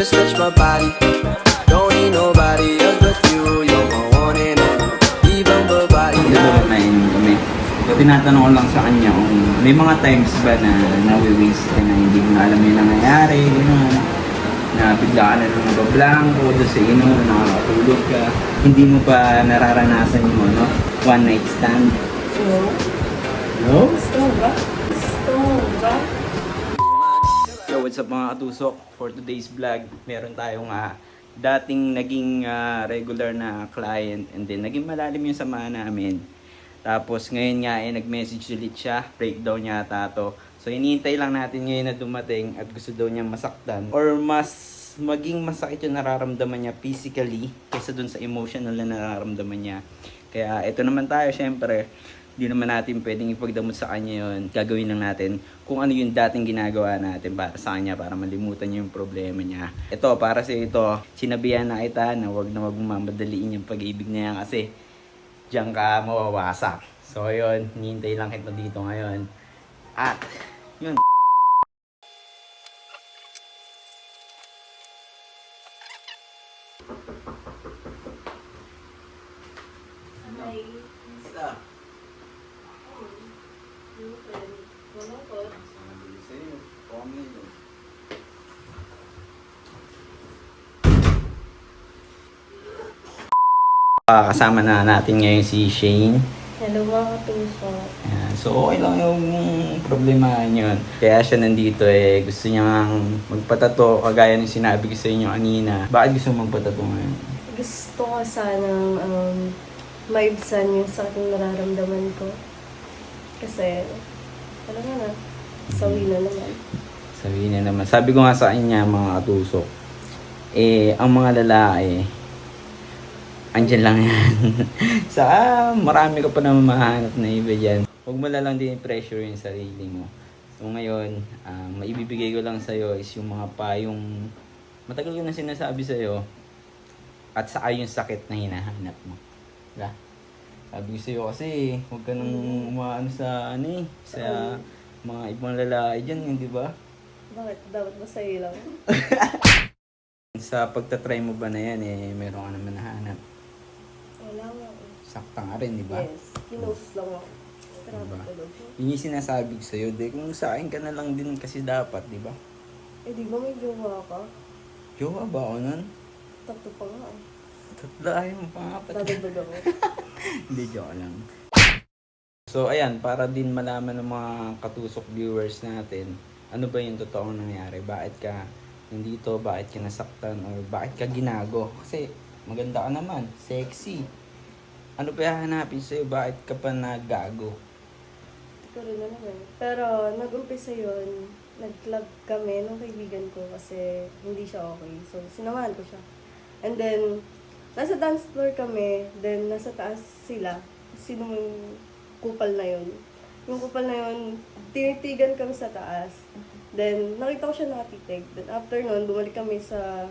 just touch my body. Don't need nobody else but you. You're my one and only. Even babae. Nainom kami. So, tinatanong ko lang sa kanya kung may mga times ba na nawi-waste ka na hindi mo na alam yung nangyayari, gano'n. Na bigla ka na lang nabablanko doon sa inom, nakakatulog ka. Hindi mo pa nararanasan yung ano, one night stand. No. No? Gusto mo ba? Gusto mo ba? Yo, what's up mga katusok? For today's vlog, meron tayong dating naging regular na client and then naging malalim yung samahan namin. Tapos ngayon nga nag-message ulit siya, breakdown yata to. So hinihintay lang natin ngayon na dumating at gusto daw niya masaktan or mas maging masakit yung nararamdaman niya physically kaysa dun sa emotional na nararamdaman niya. Kaya ito naman tayo, syempre, di naman natin pwedeng ipagdamot sa kanya yun. Gagawin lang natin kung ano yung dating ginagawa natin para sa kanya, para malimutan niya yung problema niya. Ito, para sa ito, sinabihan na kita na wag mamadaliin yung pag-ibig niya kasi diyan ka mawawasak. So yun, hinihintay lang kita dito ngayon. At, yun. Hi. Basta. Wala ko. Sabi sa'yo, comment. Kasama na natin ngayon si Shane. Hello mga katuso. Ayan. So okay lang yung problema yun. Kaya siya nandito gusto niya magpatato kagaya ng sinabi ko sa inyo kanina. Bakit gusto mo magpatato ngayon? Gusto ko sanang maibsan yung sakit na nararamdaman ko. Kasi, alam mo na, sawi na naman. Sabihin niya naman. Sabi ko nga sa kanya mga katusok, ang mga lalaki, andyan lang yan. Marami ka pa naman mahanap na iba dyan. Huwag mo lang din pressure yung sarili mo. So ngayon, maibibigay ko lang sa'yo is yung mga payong matagal ko na sinasabi sa'yo at saka yung sakit na hinahanap mo. Diba? Sabi ko sa'yo kasi, huwag ka nang umaano sa sa mga ibang lalaki dyan, di ba? Bakit? Dapat ba sa'yo lang? Sa pagtatry mo ba na yan, meron ka naman nahanap. Wala nga. Sakta nga rin, di ba? Yes. Kinose lang ako. Pero Diba? tulog ko. Yun yung sinasabi ko sa'yo, kung sa akin ka na lang din kasi dapat, di ba? Di ba may jowa ka? Jowa ba ako nun? Tatlo pa nga. Tatlo ayaw mo pa nga pati. Dadagdag ako. Hindi, joke lang. So, ayan, para din malaman ng mga katusok viewers natin, ano ba yung totoong nangyari? Bakit ka nandito? Bakit ka nasaktan? Or bakit ka ginago? Kasi maganda ka naman, sexy. Ano pa hahanapin sa'yo? Bakit ka pa nagago? Hindi ko rin alam eh. Pero nag-umpisa yun, nag-club kami nung kaibigan ko kasi hindi siya okay. So, sinamahan ko siya. And then, nasa dance floor kami, then nasa taas sila. Sino yung kupal na yun? Yung kupal na yun, tinitigan kami sa taas. Then, nakita ko siya nakatitig. Then, after nun, bumalik kami sa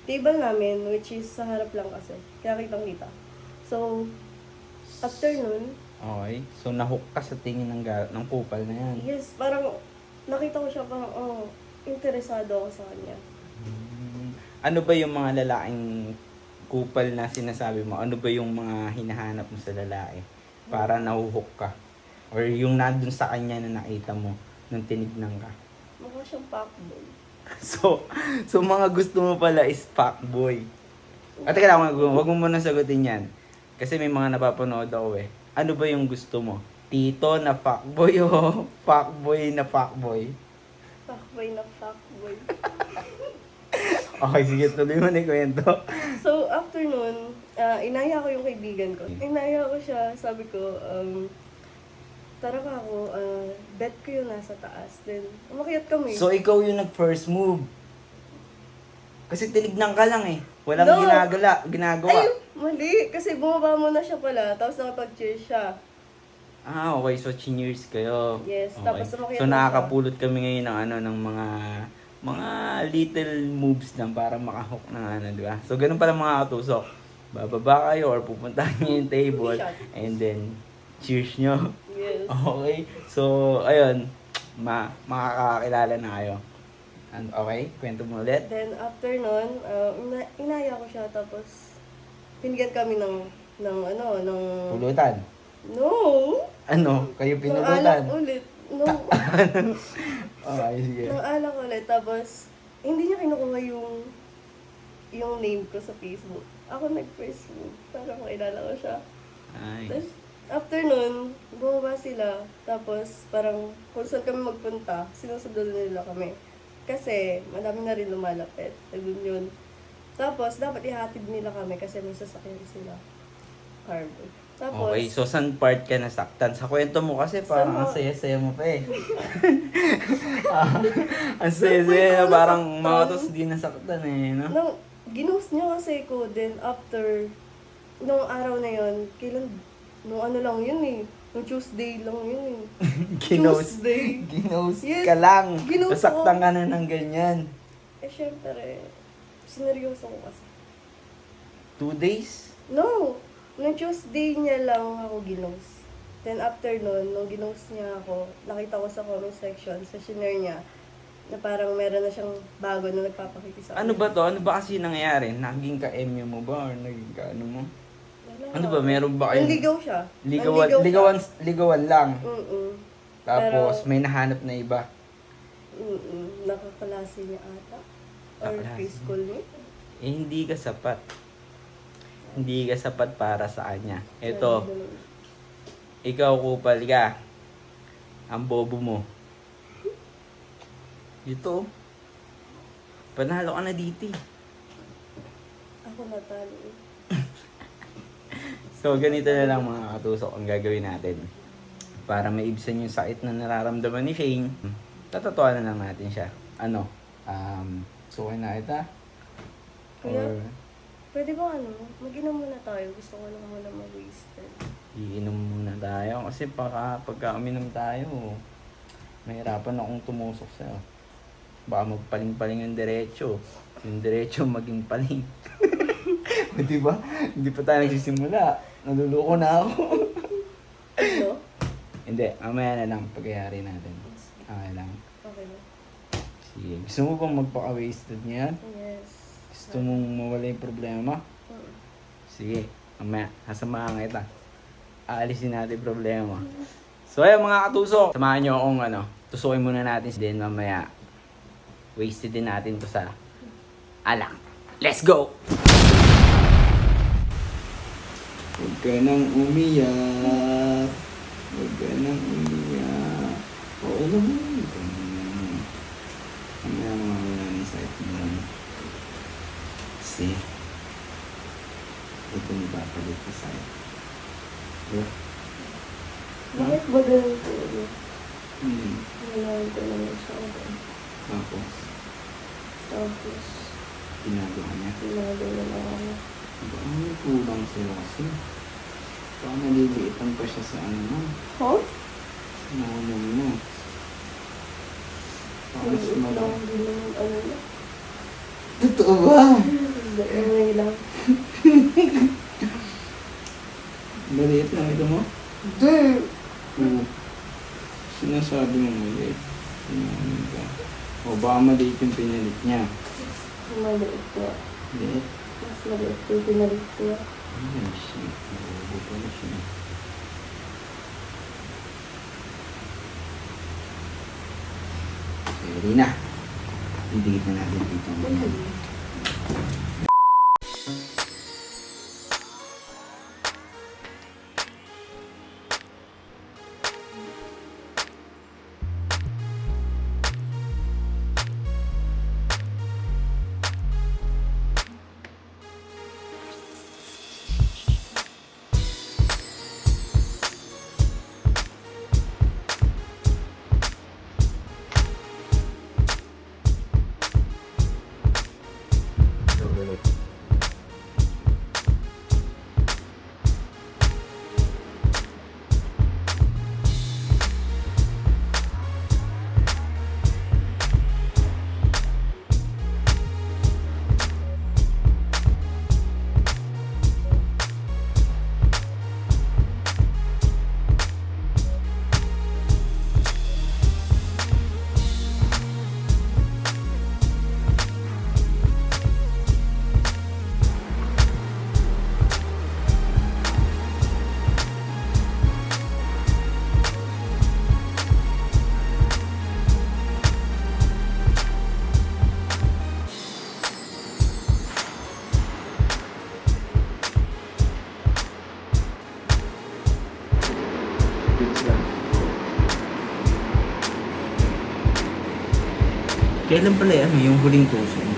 table namin, which is sa harap lang kasi. Kaya kitang-kita. So, after nun, Okay. So, nahook ka sa tingin ng kupal na yan. yes, parang nakita ko siya parang, interesado ako sa kanya. Ano ba yung mga lalaking kupal na sinasabi mo? Ano ba yung mga hinahanap mo sa lalaki? Para nahuhook ka? Or yung nandun sa kanya na nakita mo nung tinignan ka? Mukha siyang fuckboy. So mga gusto mo pala is fuckboy. At teka lang, wag mo muna sagutin yan. Kasi may mga napapanood ako eh. Ano ba yung gusto mo? Tito na fuckboy o fuckboy na fuckboy? Fuckboy na fuckboy. Okay, sige, tuloy mo na yung kwento. So, after nun, inaya ko yung kaibigan ko. Inaya ko siya, sabi ko, tara ka ako, bet ko yung nasa taas. Then, umakyat kami. So ikaw yung nag-first move. Kasi tinignan ka lang eh. Walang No. ginagawa. Ay, mali. Kasi bumaba mo na siya pala, tapos nakapag-cheer siya. Okay. So cheers kayo. Yes, Okay. tapos umakyat So na siya. nakakapulot kami ngayon ng mga little moves lang para makahook ng di ba? So ganun pala mga katusok. Bababa kayo or pupuntahan niyo yung table and then cheers nyo. Yes. Okay? So, ayun, makakakilala na kayo. Okay, kwento mo ulit. Then after nun, inaya ko siya tapos pinigyan kami ng Pulutan. no! Ano? Kayo Nung alak pinulutan? ulit. Okay, sige. Nung alak ulit. Tapos, hindi niya kinukuha yung name ko sa Facebook. Ako nag-Facebook para makilala ko siya. Ay. Tapos, after nun, bumaba sila. Tapos, parang kung saan kami magpunta, sinusundan nila kami. Kasi, madami na rin lumalapit. Ayun yun. Tapos, dapat ihatid nila kami kasi may sasakyan sila. Cargo. Tapos, Okay, so saan part ka nasaktan? Sa kwento mo kasi parang ang saya-saya mo pa eh. Ang saya-saya na parang mga tos di nasaktan eh, no? nung ginost niya kasi ko, then after, nung araw na yun, nung ano lang yun eh, nung Tuesday lang yun eh. Tuesday. Ginost Yes, ka lang. ginost Nasaktan ko. ka na ng ganyan. Eh, syempre, sineryoso ko kasi. 2 days? No! Nung Tuesday niya lang ako ginost. Then after nun, nung ginost niya ako, nakita ko sa comment section, sa shinare niya, na parang meron na siyang bago na nagpapakita sa Ano ba to? Ano ba kasi nangyayari? Naging ka-MU mo ba? Or naging ka-ano mo? Wala. Ano ba? Meron ba kayo? Nanligaw siya. Ligawan lang. Mm-mm. Tapos Pero- may nahanap na iba. Nakakalasi niya ata. Or Nakakalasi. preschool niya. Eh, hindi ka sapat. Hindi ka sapat para sa kanya. Ito, ikaw kupal ka. Ang bobo mo. Ito. Panalo ka na dito eh. Ako natalo. So, ganito na lang mga katusok ang gagawin natin. Para maibsan yung sakit na nararamdaman ni Shane, tatatuanan lang natin siya. Ano? Sukin na kita? Or Pwede ba mag-inom muna tayo. Gusto ko lang muna mag-wasted. iinom muna tayo? Kasi pagka uminom tayo, mahirapan akong tumusok sa'yo. Baka magpaling-paling yung diretso. Yung diretso maging paling. O diba? Hindi pa tayo nagsisimula. Naluloko na ako. Ano? Hindi, mamaya na lang pagyayari natin. Okay lang. Okay na. Sige. Gusto mo bang magpaka-wasted niyan? Yes. Gusto mong mawala yung problema? Mm. Sige, mamaya, sasamahan kita. Aalisin natin yung problema. So ayun mga katusok, samahan nyo akong tusukin muna natin. Then mamaya, wasted din natin to sa alak. Let's go! Huwag ka nang umiyak. Huwag ka nang umiyak. Oo naman. Huwag ka nang umiyak. Mamaya mawala ng sakit mo lang. Kasi, ito ni papalit ko sa'yo. Yeah. Bakit ba ganun ko? Wala ko naman siya ako. Tapos, Tapos, ginagawa niya. ginagawa na ako. Ba, may kulang sa'yo kasi. Baka naliliitan pa siya sa ano mo. Huh? Sa nanay mo. Baka mas Maliit lang, malaki. hindi naman ano na. Totoo ba? Hindi, okay lang. Maliit lang ito mo? Hindi! Oo. Sinasabi mo maliit. Sinasabi ka. O baka maliit yung pinalit niya. Maliit ko. Maliit? Mas maliit ko yung pinalit ko. Ay, shit. Nabubo pala siya. Ready na. Didikit na natin dito. Kailan pala ano, yung huling tusok mo?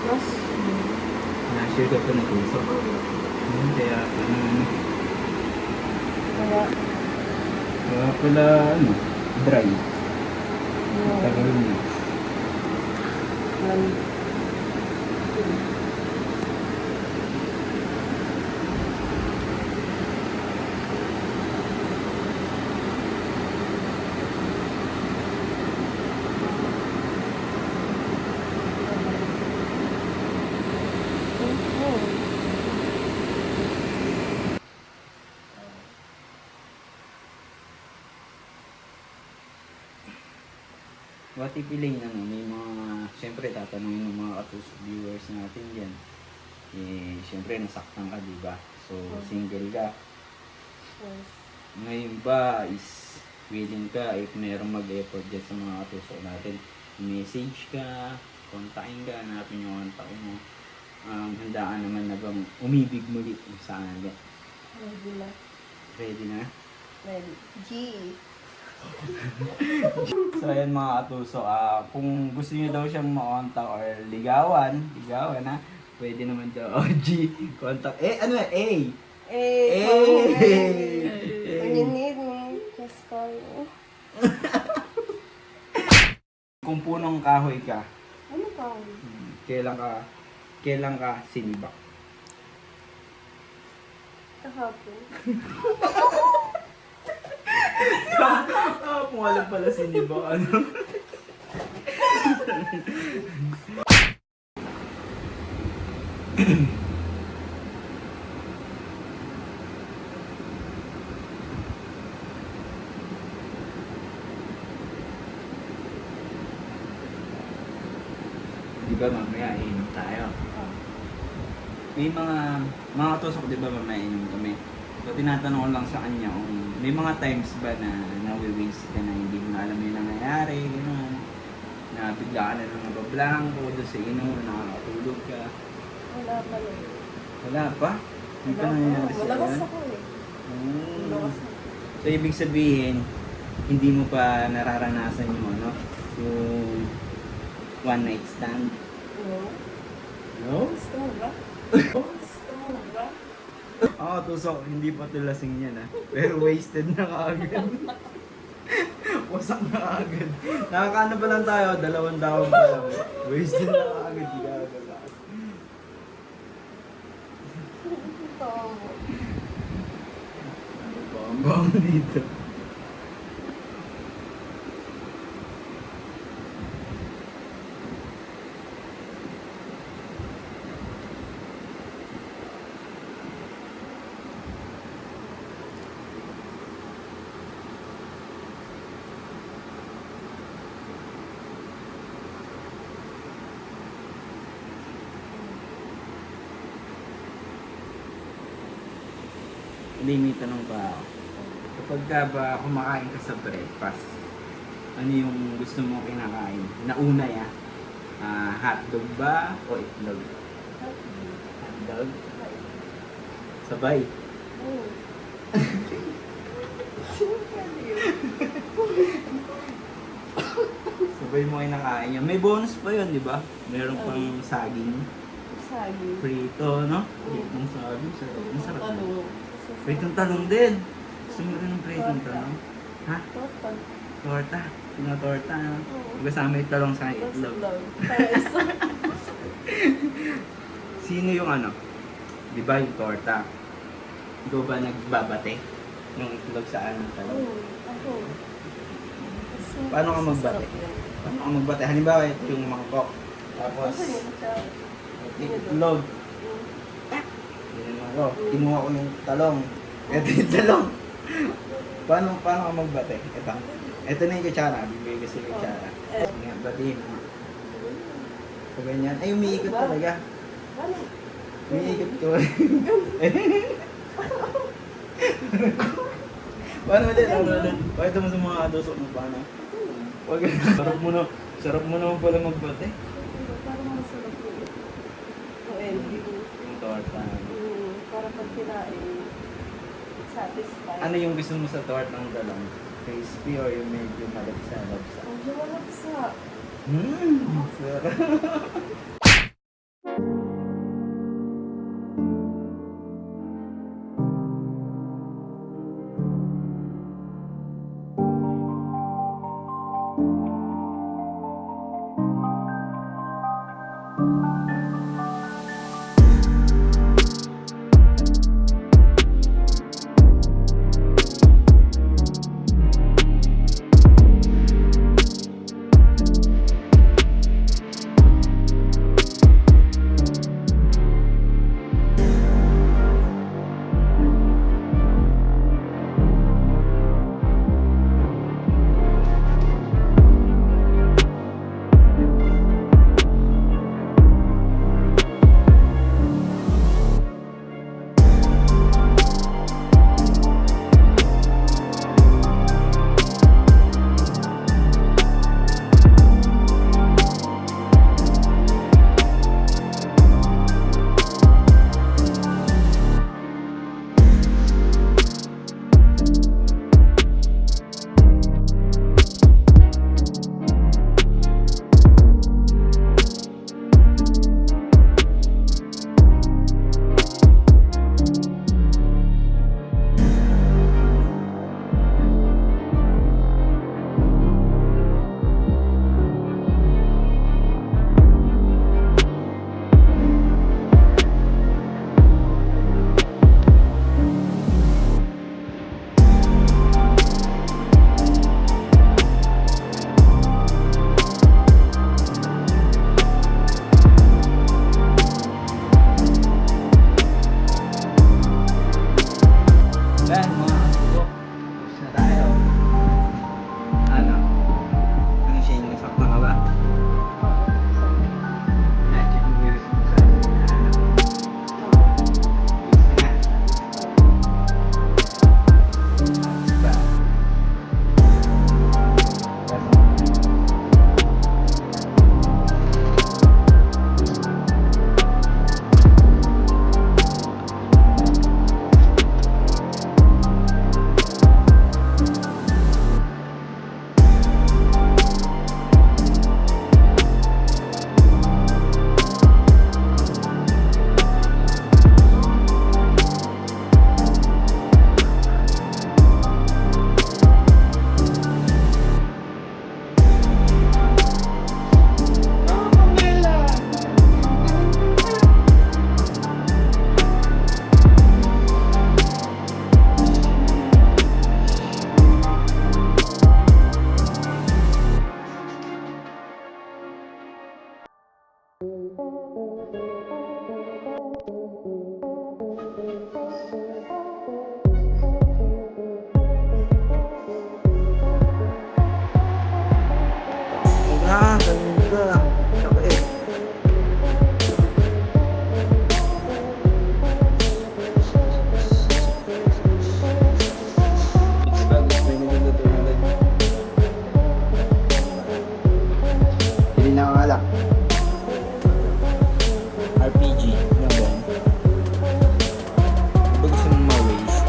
Mas, Na-share ka pa na tusok? Kaya ano, kaya, kaya pala ano, dry. Tagal na. um, What if Elaine, ano, may mga, siyempre tatanungin ng mga katusok viewers natin dyan. Eh, siyempre nasaktan ka, di ba? So, single ka. Ngayon ba is willing ka if merong mag-effort dyan sa mga katusok natin? Message ka, kontakin ka, hanapin yung kontak mo. Handa ka naman na bang umibig muli sa kanila? ready na. Ready na? Ready. G. So ayan mga katuso, kung gusto niyo daw siyang ma-contact or ligawan ha, pwede naman daw OG, contact, ano yan, A! When you need me, just call me. Kung punong kahoy ka, Ano pa? kailan ka sinibak? Kahapon. Kung alam pala sinibak, ano? Di ba mamaya iinom tayo? May mga tusok, di ba mamaya inom kami? So tinatanong ko lang sa kanya kung may mga times ba na nawi-waste ka na hindi mo na alam yung nangyayari, gano'n. Na bigla ka na lang nabablanko doon sa inom, nakakatulog ka. Wala pa lang. Wala pa? Hindi pa nangyayari sa Malakas ilan? ako eh. Hmm. Malakas ako. So ibig sabihin, hindi mo pa nararanasan yung ano, yung one night stand. No? No? Gusto mo ba? Gusto mo ba? Oo, tusok, hindi pa ito lasing yan pero wasted na kaagad. Wasak na kaagad. Nakakaano pa lang tayo, 2 taon pa lang. Wasted na kaagad, di kaagad. Oo. Bang dito. Hindi, may tanong pa ako. Kapag ka ba kumakain ka sa breakfast, ano yung gusto mo kinakain? Nauna ya? Hotdog ba o itlog? Hotdog? Sabay? Oo. Sabay mo kinakain yan. May bonus pa yun, di ba? Meron pang saging. Sagi. Prito, no? Pritong saging. Sarap. Ang sarap. Ano? Pritong talong din. Gusto mo rin ng pritong talong? Ha? Torta. Torta. Tinatorta, no? Oo. Kasama yung talong sa itlog. Pares. Sino yung ano? Di ba yung torta? Ikaw ba nagbabate? Yung itlog sa ano talong? Oo. Ako. Kasi Paano ka magbate? sarap yan. Paano ka magbate? Halimbawa, ito yung mangkok. Tapos, Kasi yun siya. itlog. Ganyan ako. Kinuha ko yung talong. Ito yung talong. Paano ka magbate? Ito na yung kutsara. Bibigay ko sa kutsara. Nga, batiin mo. So, ganyan. Ay, umiikot talaga. Ano? Umiikot ko. Paano ulit? Pakita mo sa mga adosok mo paano. Wag sarap mo naman pala magbate. Parang masarap yun. O, Yung torta. para pag kinain, satisfied. Ano yung gusto mo sa tortang talong? Crispy or yung medyo malapsa-lapsa? Ang malapsa. Yan mga katusok. Tapos na tayo. Ano? Ano siya yung nasakta ka ba? Check mo yung sa ano? Ba? Ganda. Saka eh. Bagus main dito to natin. Hindi na akala. RPG na ba? Pag gusto mong ma-waste,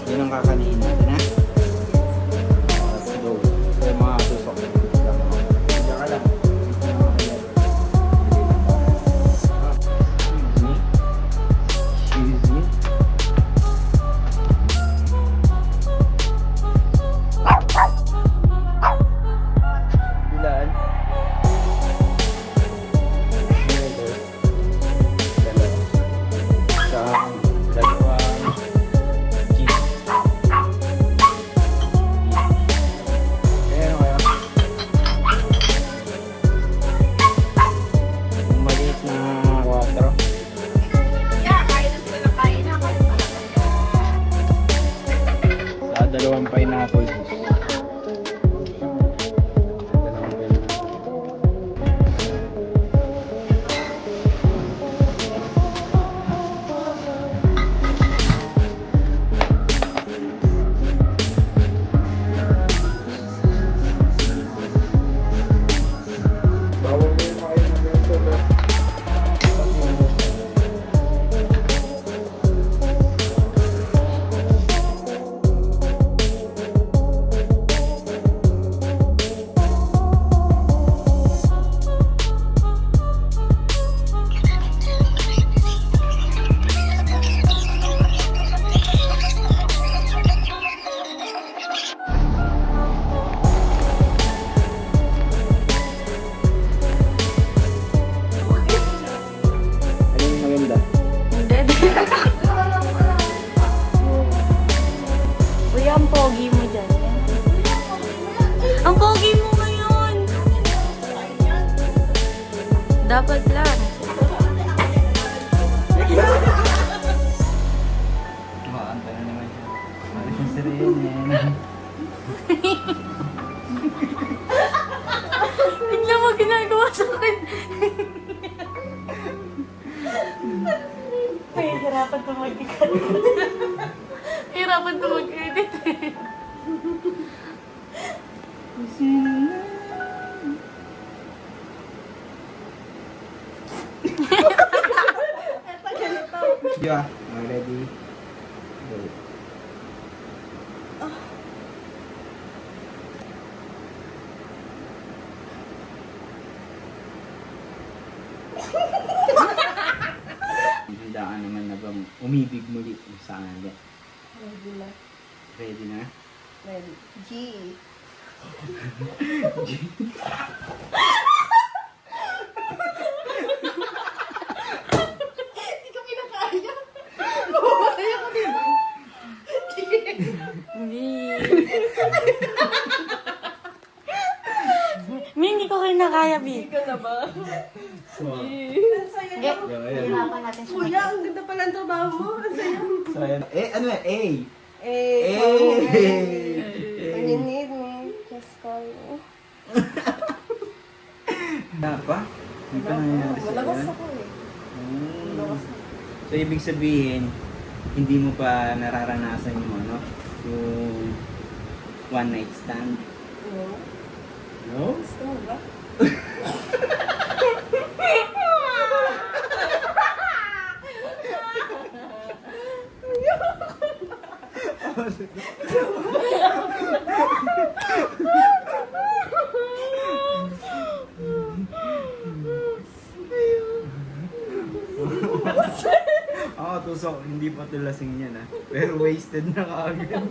yun ang kakaliin natin, ha? Let's go. So, mga tusok. Diyan ka lang. Excuse me. Ilan? Dapat lang. Makakanta na naman siya. Ano siya sirene? Tignan mo ginagawa sa akin. Ay, hirapan to mag-edit. Hirapan to mag-edit. Di ba? Ready? Go. Handa ka naman na bang umibig muli sa kanila? Ready na. Ready na? Ready. G. Hindi ko pinakaya. Bumatay ako dito. Hindi. Mi, hindi ko kayo nakaya, Bi. Ikaw na ba? So, Ang saya Ge, naman. hirapan natin siya. Kuya, ang ganda pala ang trabaho mo. Ang saya. so ayan. Ano yan? A! Eh, when you need me, just call me. Na pa? Hindi pa nangyayari sa Malakas yan? ako eh. Hmm. Malakas ako. So, ibig sabihin, hindi mo pa nararanasan yung ano, yung one night stand. No? No? Gusto mo ba? Ako, tusok, hindi pa ito lasing yan ah. Pero wasted na kaagad.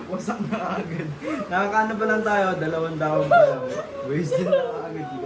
Wasak na kaagad. Nakakaano pa lang tayo, 2 taon pa lang. Wasted na kaagad.